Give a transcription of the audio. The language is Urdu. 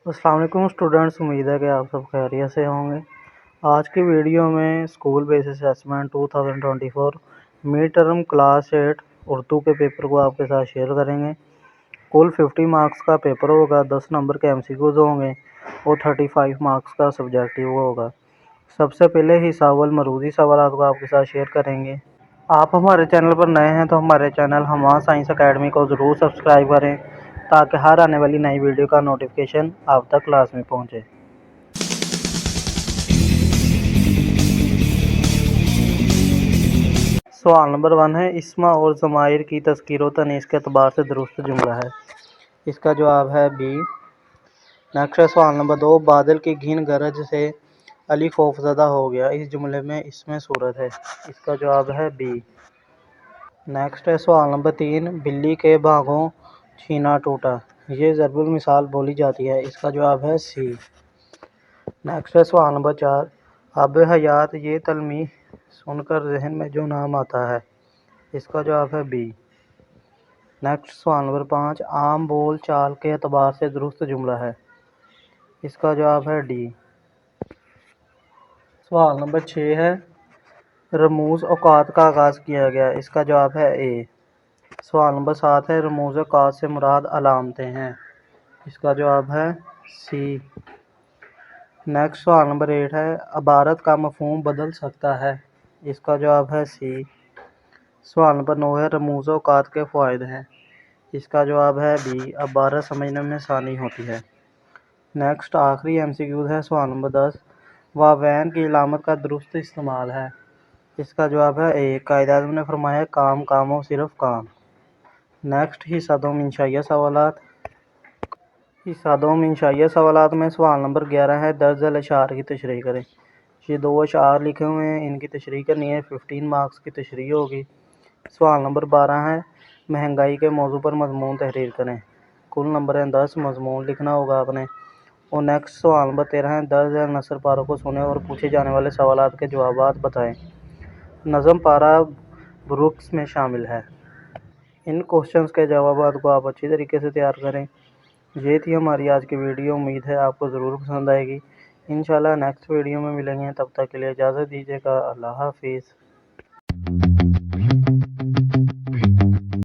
السلام علیکم اسٹوڈنٹس، امید ہے کہ آپ سب خیریت سے ہوں گے۔ آج کی ویڈیو میں school based assessment 2024 mid term class 8 Urdu کے پیپر کو آپ کے ساتھ شیئر کریں گے۔ کل 50 مارکس کا پیپر ہوگا، 10 نمبر کے MCQs ہوں گے اور 35 مارکس کا سبجیکٹیو ہوگا۔ سب سے پہلے حصہ اول مروزی سوالات کو آپ کے ساتھ شیئر کریں گے۔ آپ ہمارے چینل پر نئے ہیں تو ہمارے چینل ہما سائنس اکیڈمی کو ضرور سبسکرائب کریں تاکہ ہر آنے والی نئی ویڈیو کا نوٹیفیکیشن آپ تک لازمی پہنچے۔ سوال نمبر 1 ہے، اسم اور ضمائر کی تذکیر و تانیث کے اعتبار سے درست جملہ ہے۔ اس کا جواب ہے بی۔ نیکسٹ ہے سوال نمبر 2، بادل کی گھن گرج سے علی خوف زدہ ہو گیا، اس جملے میں اسم صورت ہے۔ اس کا جواب ہے بی۔ نیکسٹ ہے سوال نمبر 3، بلی کے بھاگوں چھینا ٹوٹا، یہ ضرب المثال بولی جاتی ہے۔ اس کا جواب ہے سی۔ نیکسٹ ہے سوال نمبر 4، آب حیات، یہ تلمیح سن کر ذہن میں جو نام آتا ہے۔ اس کا جواب ہے بی۔ نیکسٹ سوال نمبر 5، عام بول چال کے اعتبار سے درست جملہ ہے۔ اس کا جواب ہے ڈی۔ سوال نمبر 6 ہے، رموز اوقات کا آغاز کیا گیا، اس کا جواب ہے اے۔ سوال نمبر 7 ہے، رموز اوقات سے مراد علامتیں ہیں، اس کا جواب ہے سی۔ نیکسٹ سوال نمبر 8 ہے، عبارت کا مفہوم بدل سکتا ہے، اس کا جواب ہے سی۔ سوال نمبر 9 ہے، رموز اوقات کے فوائد ہیں، اس کا جواب ہے بی، عبارت سمجھنے میں آسانی ہوتی ہے۔ نیکسٹ آخری MCQ ہے سوال نمبر 10، واوین کی علامت کا درست استعمال ہے، اس کا جواب ہے اے، قائد اعظم نے فرمایا کام کام ہو صرف کام۔ نیکسٹ حصہ دوم انشائیہ سوالات۔ حصہ دوم انشائیہ سوالات میں سوال نمبر 11 ہے، درج ذیل اشعار کی تشریح کریں۔ یہ 2 اشعار لکھے ہوئے ہیں، ان کی تشریح کرنی ہے، 15 مارکس کی تشریح ہوگی۔ سوال نمبر 12 ہے، مہنگائی کے موضوع پر مضمون تحریر کریں۔ کل نمبر ہیں 10، مضمون لکھنا ہوگا آپ نے۔ اور نیکسٹ سوال نمبر 13 ہے، درج ذیل نثر پاروں کو سنیں اور پوچھے جانے والے سوالات کے جوابات بتائیں۔ نظم پارہ بروکس میں شامل ہے۔ ان کوشچنز کے جوابات کو آپ اچھی طریقے سے تیار کریں۔ یہ تھی ہماری آج کی ویڈیو، امید ہے آپ کو ضرور پسند آئے گی۔ انشاءاللہ نیکسٹ ویڈیو میں ملیں گے، تب تک کے لیے اجازت دیجیے گا۔ اللہ حافظ۔